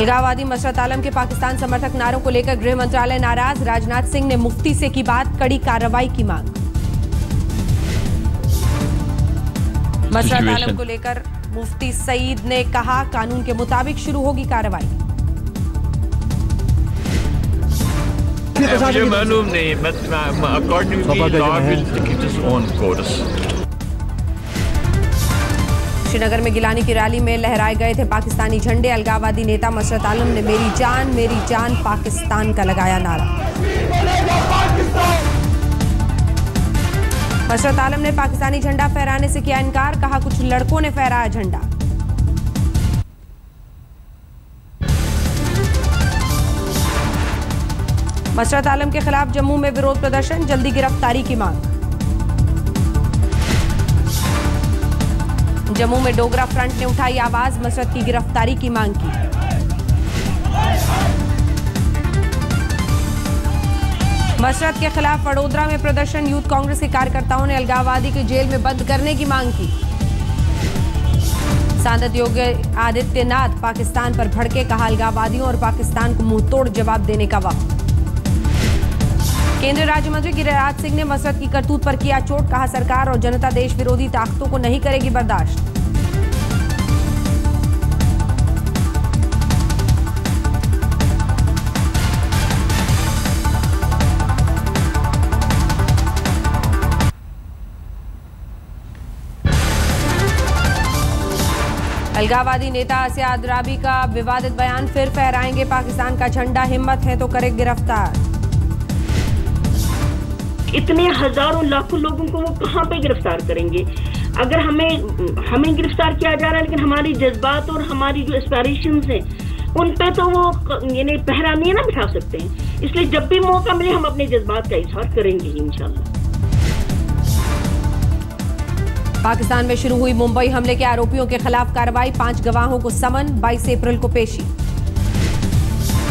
अलगाववादी मसरत आलम के पाकिस्तान समर्थक नारों को लेकर गृह मंत्रालय नाराज। राजनाथ सिंह ने मुफ्ती से की बात, कड़ी कार्रवाई की मांग। मसरत आलम को लेकर मुफ्ती सईद ने कहा, कानून के मुताबिक शुरू होगी कार्रवाई। मुझे मालूम नहीं, according to law will take its own course. Srinagar में गिलानी की रैली में लहराए गए थे पाकिस्तानी झंडे। अलगाववादी नेता मसरत आलम ने मेरी जान पाकिस्तान का लगाया नारा। मसरत आलम ने पाकिस्तानी झंडा फहराने से किया इनकार, कहा कुछ लड़कों ने फहराया झंडा। मसरत आलम के खिलाफ जम्मू में विरोध प्रदर्शन, जल्दी गिरफ्तारी की मांग। जम्मू में डोगरा फ्रंट ने उठाई आवाज, मसरत की गिरफ्तारी की मांग की। मसरत के खिलाफ वडोदरा में प्रदर्शन, यूथ कांग्रेस के कार्यकर्ताओं ने अलगाववादी को जेल में बंद करने की मांग की। सांसद योगी आदित्यनाथ पाकिस्तान पर भड़के, कहा अलगाववादियों और पाकिस्तान को मुंहतोड़ जवाब देने का वक्त। केंद्रीय राज्य मंत्री गिरिराज सिंह ने मसरत की करतूत पर किया चोट, कहा सरकार और जनता देश विरोधी ताकतों को नहीं करेगी बर्दाश्त। अलगाववादी नेता आसिया अंद्राबी का विवादित बयान, फिर फहराएंगे पाकिस्तान का झंडा, हिम्मत है तो करे गिरफ्तार। इतने हजारों लाखों लोगों को वो कहां पे गिरफ्तार करेंगे? अगर हमें गिरफ्तार किया जा रहा है, लेकिन हमारी जज्बात और हमारी जो एस्पिरेशंस हैं उन पे तो वो यानी पहरा नहीं ना बिठा सकते हैं। इसलिए जब भी मौका मिले हम अपने जज्बात का इजहार करेंगे इंशाल्लाह। पाकिस्तान में शुरू हुई मुंबई हमले के आरोपियों के खिलाफ कार्रवाई, 5 गवाहों को समन, 22 अप्रैल को पेशी।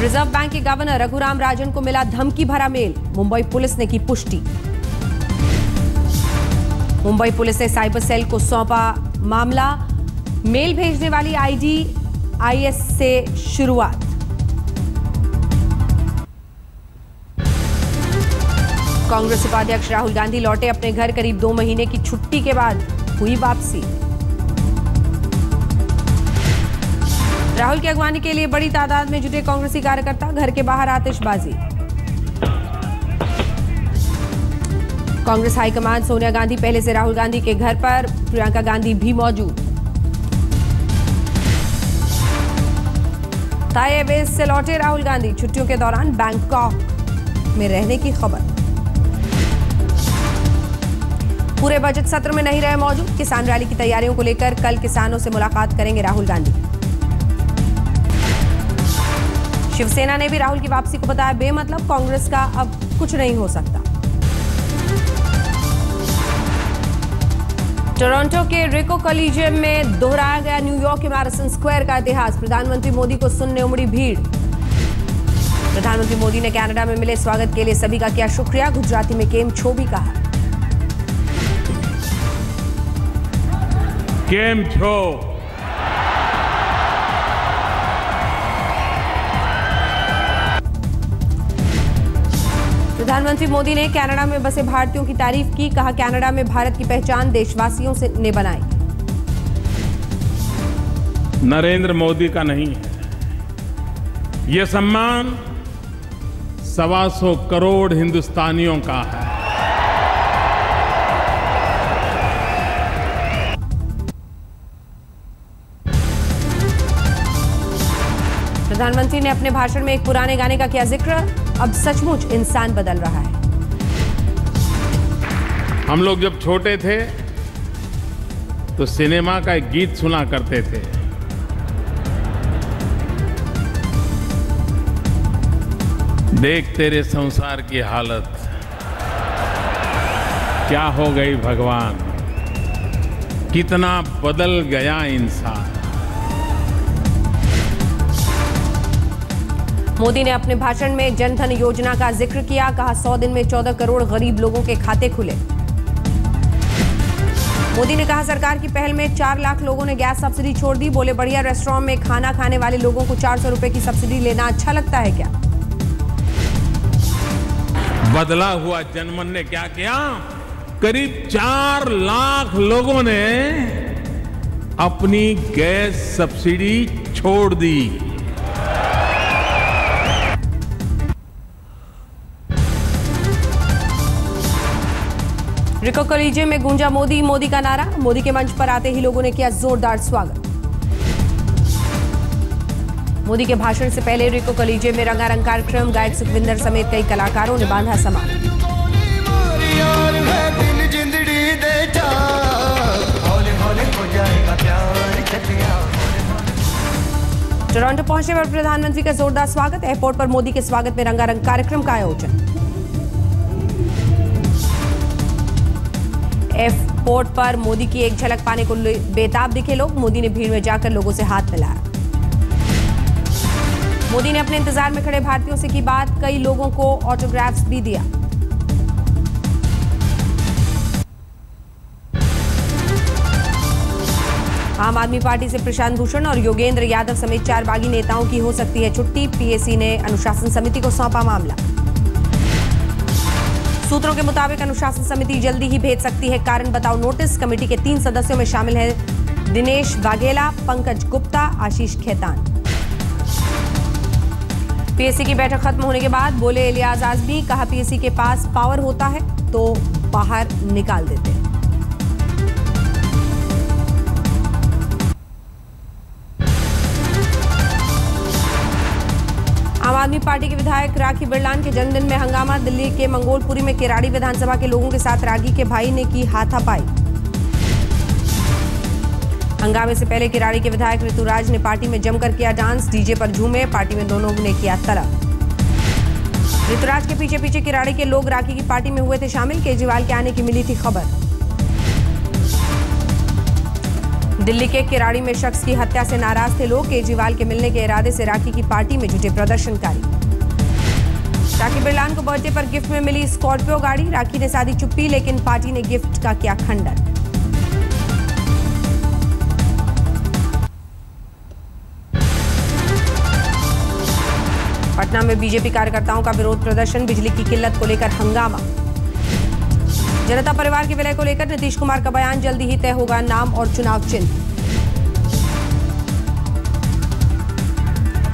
रिजर्व बैंक के गवर्नर रघुराम राजन को मिला धमकी भरा मेल, मुंबई पुलिस ने की पुष्टि। मुंबई पुलिस ने साइबर सेल को सौंपा मामला, मेल भेजने वाली IDIS से शुरुआत। कांग्रेस उपाध्यक्ष राहुल गांधी लौटे अपने घर, करीब 2 महीने की छुट्टी के बाद हुई वापसी। राहुल की अगवानी के लिए बड़ी तादाद में जुटे कांग्रेसी कार्यकर्ता, घर के बाहर आतिशबाजी। कांग्रेस हाईकमान सोनिया गांधी पहले से राहुल गांधी के घर पर, प्रियंका गांधी भी मौजूद। थाई एयरवेज से लौटे राहुल गांधी, छुट्टियों के दौरान बैंकॉक में रहने की खबर। पूरे बजट सत्र में नहीं रहे मौजूद, किसान रैली की तैयारियों को लेकर कल किसानों से मुलाकात करेंगे राहुल गांधी। शिवसेना ने भी राहुल की वापसी को बताया बेमतलब, कांग्रेस का अब कुछ नहीं हो सकता। टोरंटो के रिको कॉलेजियम में दोहराया गया न्यूयॉर्क के मैडिसन स्क्वायर का इतिहास, प्रधानमंत्री मोदी को सुनने उमड़ी भीड़। प्रधानमंत्री मोदी ने कनाडा में मिले स्वागत के लिए सभी का किया शुक्रिया, गुजराती में केम छो भी कहा। केम छो। प्रधानमंत्री मोदी ने कनाडा में बसे भारतीयों की तारीफ की, कहा कनाडा में भारत की पहचान देशवासियों ने बनाई। नरेंद्र मोदी का नहीं है, यह सम्मान 125 करोड़ हिंदुस्तानियों का है। प्रधानमंत्री ने अपने भाषण में एक पुराने गाने का किया जिक्र, अब सचमुच इंसान बदल रहा है। हम लोग जब छोटे थे तो सिनेमा का एक गीत सुना करते थे, देख तेरे संसार की हालत क्या हो गई भगवान, कितना बदल गया इंसान। मोदी ने अपने भाषण में जनधन योजना का जिक्र किया, कहा 100 दिन में 14 करोड़ गरीब लोगों के खाते खुले। मोदी ने कहा सरकार की पहल में 4 लाख लोगों ने गैस सब्सिडी छोड़ दी। बोले बढ़िया रेस्टोरेंट में खाना खाने वाले लोगों को 400 रुपए की सब्सिडी लेना अच्छा लगता है क्या? बदला हुआ जनमन ने क्या किया? करीब 4 लाख लोगों ने अपनी गैस सब्सिडी छोड़ दी। रिको कॉलेज में गूंजा मोदी मोदी का नारा। मोदी के मंच पर आते ही लोगों ने किया जोरदार स्वागत। मोदी के भाषण से पहले रिको कॉलेज में रंगारंग कार्यक्रम। गायक सुखविंदर समेत कई कलाकारों ने बांधा समान। टोरंटो पहुंचने पर प्रधानमंत्री का जोरदार स्वागत। एयरपोर्ट पर मोदी के स्वागत में रंगारंग कार्यक्रम का आयोजन। एयरपोर्ट पर मोदी की एक झलक पाने को बेताब दिखे लोग। मोदी ने भीड़ में जाकर लोगों से हाथ मिलाया। मोदी ने अपने इंतजार में खड़े भारतीयों से की बात। कई लोगों को ऑटोग्राफ्स भी दिया। आम आदमी पार्टी से प्रशांत भूषण और योगेंद्र यादव समेत 4 बागी नेताओं की हो सकती है छुट्टी। पीएसी ने अनुशासन समिति को सौंपा मामला। सूत्रों के मुताबिक अनुशासन समिति जल्दी ही भेज सकती है कारण बताओ नोटिस। कमेटी के 3 सदस्यों में शामिल हैं दिनेश वाघेला, पंकज गुप्ता, आशीष खेतान। पीएसी की बैठक खत्म होने के बाद बोले इलियास आजमी। कहा पीएसी के पास पावर होता है तो बाहर निकाल देते हैं। आम आदमी पार्टी के विधायक राखी बिरलान के जन्मदिन में हंगामा। दिल्ली के मंगोलपुरी में किराड़ी विधानसभा के लोगों के साथ रागी के भाई ने की हाथापाई। हंगामे से पहले किराड़ी के विधायक ऋतुराज ने पार्टी में जमकर किया डांस। डीजे पर झूमे। पार्टी में दोनों ने किया तलब। ऋतुराज के पीछे पीछे किराड़ी के लोग राखी की पार्टी में हुए थे शामिल। केजरीवाल के आने की मिली थी खबर। दिल्ली के किराड़ी में शख्स की हत्या से नाराज थे लोग। केजरीवाल के मिलने के इरादे से राखी की पार्टी में जुटे प्रदर्शनकारी। राखी बिरलान को बर्थडे पर गिफ्ट में मिली स्कॉर्पियो गाड़ी। राखी ने साधी चुप्पी लेकिन पार्टी ने गिफ्ट का किया खंडन। पटना में बीजेपी कार्यकर्ताओं का विरोध प्रदर्शन। बिजली की किल्लत को लेकर हंगामा। जनता परिवार के विलय को लेकर नीतीश कुमार का बयान। जल्दी ही तय होगा नाम और चुनाव चिन्ह।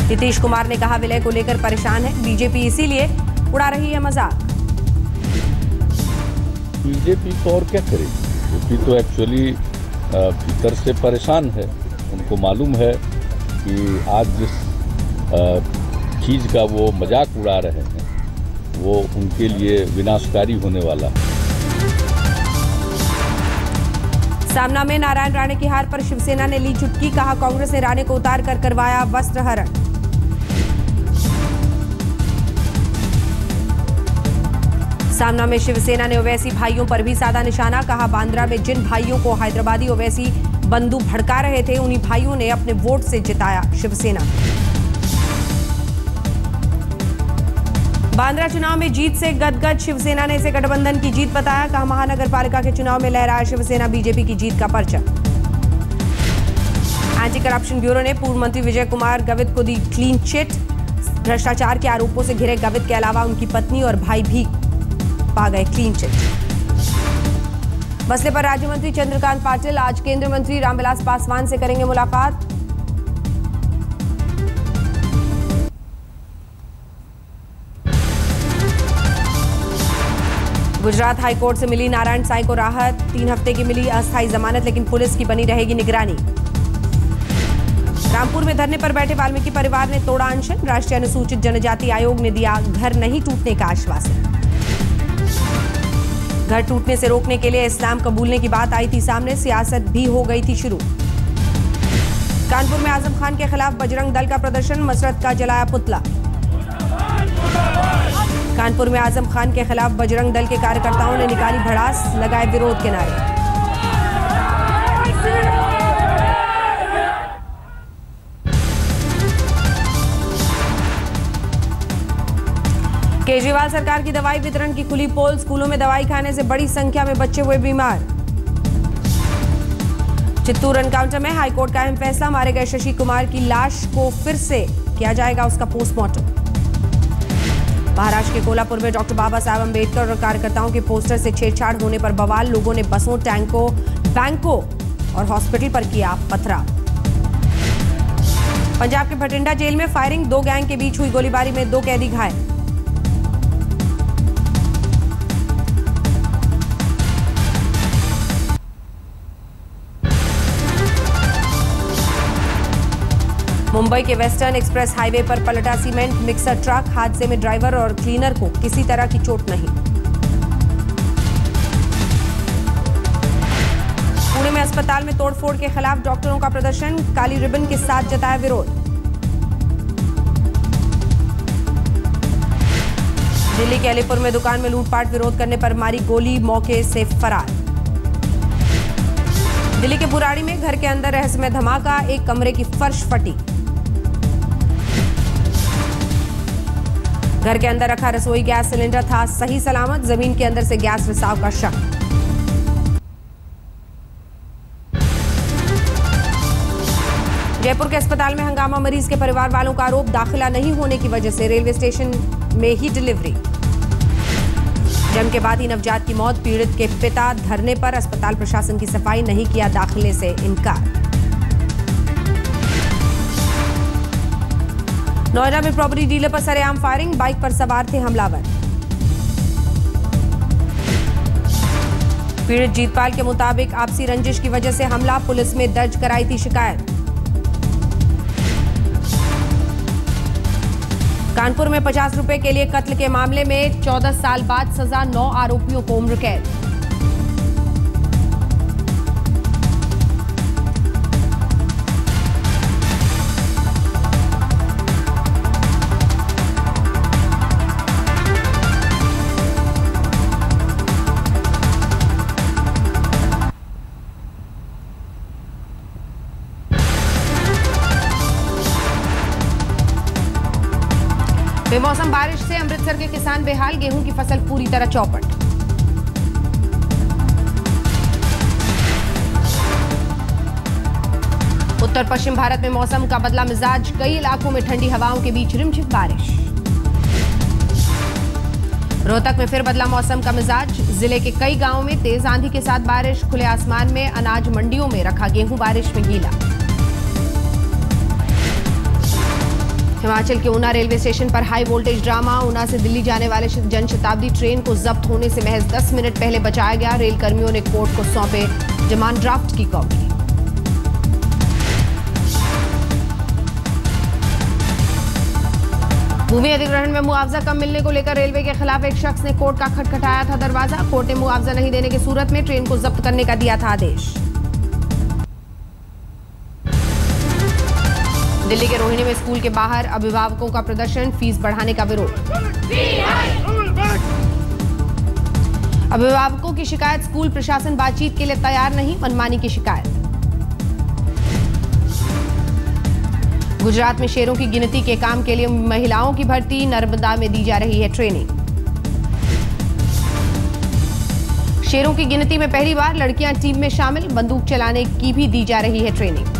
नीतीश कुमार ने कहा विलय को लेकर परेशान है बीजेपी, इसीलिए उड़ा रही है मजाक। बीजेपी तो और क्या करे, बीजेपी तो एक्चुअली भीतर से परेशान है। उनको मालूम है कि आज जिस चीज का वो मजाक उड़ा रहे हैं वो उनके लिए विनाशकारी होने वाला है। सामना में नारायण राणे की हार पर शिवसेना ने ली चुटकी। कहा कांग्रेस ने राणे को उतार कर करवाया वस्त्रहरण। सामना में शिवसेना ने ओवैसी भाइयों पर भी साधा निशाना। कहा बांद्रा में जिन भाइयों को हैदराबादी ओवैसी बंधु भड़का रहे थे उन्हीं भाइयों ने अपने वोट से जिताया शिवसेना। बांद्रा चुनाव में जीत से गदगद शिवसेना ने इसे गठबंधन की जीत बताया। कहा महानगर पालिका के चुनाव में लहराया शिवसेना बीजेपी की जीत का परचम। एंटी करप्शन ब्यूरो ने पूर्व मंत्री विजय कुमार गावित को दी क्लीन चिट। भ्रष्टाचार के आरोपों से घिरे गावित के अलावा उनकी पत्नी और भाई भी पा गए क्लीन चिट। मसले पर राज्य मंत्री चंद्रकांत पाटिल आज केंद्रीय मंत्री रामविलास पासवान से करेंगे मुलाकात। गुजरात हाईकोर्ट से मिली नारायण साईं को राहत। 3 हफ्ते की मिली अस्थायी जमानत, लेकिन पुलिस की बनी रहेगी निगरानी। रामपुर में धरने पर बैठे वाल्मीकि परिवार ने तोड़ा अनशन। राष्ट्रीय अनुसूचित जनजाति आयोग ने दिया घर नहीं टूटने का आश्वासन। घर टूटने से रोकने के लिए इस्लाम कबूलने की बात आई थी सामने। सियासत भी हो गई थी शुरू। कानपुर में आजम खान के खिलाफ बजरंग दल का प्रदर्शन। मसरत का जलाया पुतला। कानपुर में आजम खान के खिलाफ बजरंग दल के कार्यकर्ताओं ने निकाली भड़ास, लगाए विरोध के नारे। केजरीवाल सरकार की दवाई वितरण की खुली पोल। स्कूलों में दवाई खाने से बड़ी संख्या में बच्चे हुए बीमार। चित्तूर एनकाउंटर में हाईकोर्ट का अहम फैसला, मारे गए शशि कुमार की लाश को फिर से किया जाएगा उसका पोस्टमार्टम। महाराष्ट्र के कोल्हापुर में डॉक्टर बाबा साहब अंबेडकर और कार्यकर्ताओं के पोस्टर से छेड़छाड़ होने पर बवाल, लोगों ने बसों, टैंकों, बैंकों और हॉस्पिटल पर किया पथराव। पंजाब के भटिंडा जेल में फायरिंग, 2 गैंग के बीच हुई गोलीबारी में 2 कैदी घायल। मुंबई के वेस्टर्न एक्सप्रेस हाईवे पर पलटा सीमेंट मिक्सर ट्रक, हादसे में ड्राइवर और क्लीनर को किसी तरह की चोट नहीं। पुणे में अस्पताल में तोड़फोड़ के खिलाफ डॉक्टरों का प्रदर्शन, काली रिबन के साथ जताया विरोध। दिल्ली के अलीपुर में दुकान में लूटपाट, विरोध करने पर मारी गोली, मौके से फरार। दिल्ली के बुराड़ी में घर के अंदर रहस्यमय धमाका, एक कमरे की फर्श फटी। घर के अंदर रखा रसोई गैस सिलेंडर था सही सलामत, जमीन के अंदर से गैस रिसाव का शक। जयपुर के अस्पताल में हंगामा, मरीज के परिवार वालों का आरोप, दाखिला नहीं होने की वजह से रेलवे स्टेशन में ही डिलीवरी। जन्म के बाद ही नवजात की मौत, पीड़ित के पिता धरने पर, अस्पताल प्रशासन की सफाई, नहीं किया दाखिले से इनकार। नोएडा में प्रॉपर्टी डीलर पर सरेआम फायरिंग, बाइक पर सवार थे हमलावर। पीड़ित जीतपाल के मुताबिक आपसी रंजिश की वजह से हमला, पुलिस में दर्ज कराई थी शिकायत। कानपुर में 50 रुपए के लिए कत्ल के मामले में 14 साल बाद सजा, 9 आरोपियों को उम्र कैद। बेमौसम बारिश से अमृतसर के किसान बेहाल, गेहूं की फसल पूरी तरह चौपट। उत्तर पश्चिम भारत में मौसम का बदला मिजाज, कई इलाकों में ठंडी हवाओं के बीच रिमझिम बारिश। रोहतक में फिर बदला मौसम का मिजाज, जिले के कई गांवों में तेज आंधी के साथ बारिश, खुले आसमान में अनाज मंडियों में रखा गेहूं बारिश में गीला। हिमाचल के ऊना रेलवे स्टेशन पर हाई वोल्टेज ड्रामा, ऊना से दिल्ली जाने वाले जनशताब्दी ट्रेन को जब्त होने से महज 10 मिनट पहले बचाया गया, रेल कर्मियों ने कोर्ट को सौंपे डिमांड ड्राफ्ट की कॉपी। भूमि अधिग्रहण में मुआवजा कम मिलने को लेकर रेलवे के खिलाफ एक शख्स ने कोर्ट का खटखटाया था दरवाजा, कोर्ट ने मुआवजा नहीं देने की सूरत में ट्रेन को जब्त करने का दिया था आदेश। दिल्ली के रोहिणी में स्कूल के बाहर अभिभावकों का प्रदर्शन, फीस बढ़ाने का विरोध। अभिभावकों की शिकायत, स्कूल प्रशासन बातचीत के लिए तैयार नहीं, मनमानी की शिकायत। गुजरात में शेरों की गिनती के काम के लिए महिलाओं की भर्ती, नर्मदा में दी जा रही है ट्रेनिंग। शेरों की गिनती में पहली बार लड़कियां टीम में शामिल, बंदूक चलाने की भी दी जा रही है ट्रेनिंग।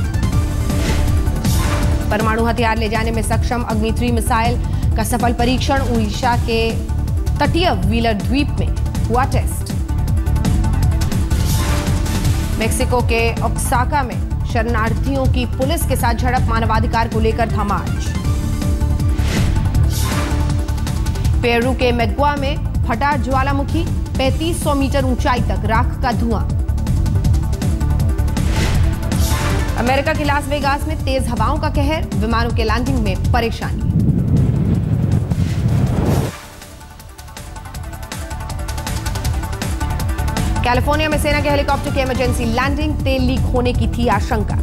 परमाणु हथियार ले जाने में सक्षम अग्नि 3 मिसाइल का सफल परीक्षण, उड़ीसा के तटीय व्हीलर द्वीप में हुआ टेस्ट। मेक्सिको के ओक्साका में शरणार्थियों की पुलिस के साथ झड़प, मानवाधिकार को लेकर था मार्च। पेरू के मेग्वा में फटा ज्वालामुखी, 3500 मीटर ऊंचाई तक राख का धुआं। अमेरिका के लास वेगास में तेज हवाओं का कहर, विमानों के लैंडिंग में परेशानी। कैलिफोर्निया में सेना के हेलीकॉप्टर की इमरजेंसी लैंडिंग, तेल लीक होने की थी आशंका।